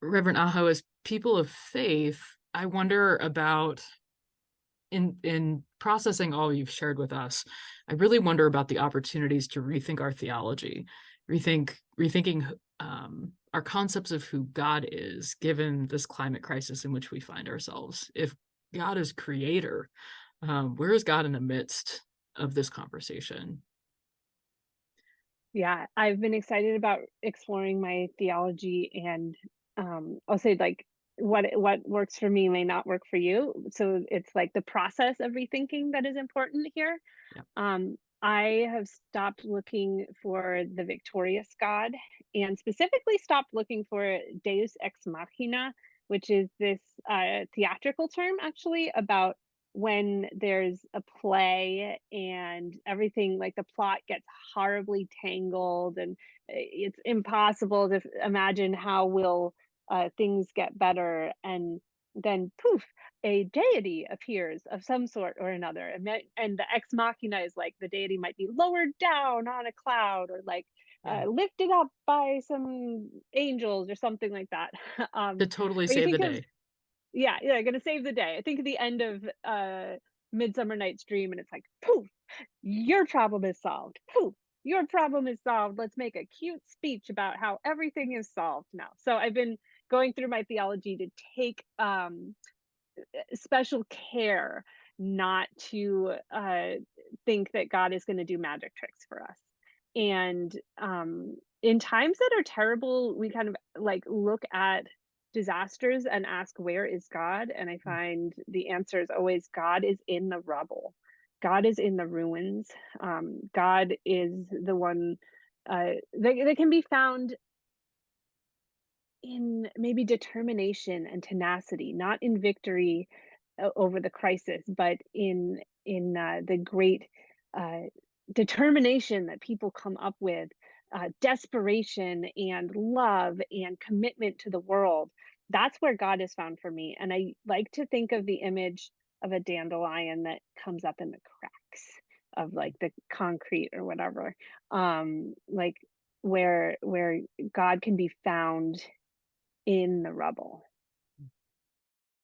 Reverend Aho, as people of faith, I wonder about in processing all you've shared with us, I really wonder about the opportunities to rethink our theology, rethinking our concepts of who God is, given this climate crisis in which we find ourselves. If God is creator, where is God in the midst of this conversation? Yeah, I've been excited about exploring my theology and I'll say like what works for me may not work for you. So it's like the process of rethinking that is important here. Yeah. I have stopped looking for the victorious God and specifically stopped looking for Deus ex machina, which is this theatrical term actually about when there's a play and everything like the plot gets horribly tangled and it's impossible to imagine how will things get better and then poof a deity appears of some sort or another and the ex machina is like the deity might be lowered down on a cloud or like Yeah. lifted up by some angels or something like that To totally or you save the think of day. yeah, gonna save the day. I think at the end of Midsummer Night's Dream and it's like poof, your problem is solved. Poof, your problem is solved. Let's make a cute speech about how everything is solved now. So I've been going through my theology to take special care not to think that God is going to do magic tricks for us. And in times that are terrible, we kind of like look at disasters and ask, where is God? And I find the answer is always God is in the rubble. God is in the ruins. God is the one that can be found in maybe determination and tenacity, not in victory over the crisis, but in the great uh, determination that people come up with, desperation and love and commitment to the world. That's where God is found for me, and I like to think of the image of a dandelion that comes up in the cracks of like the concrete or whatever, like where God can be found in the rubble.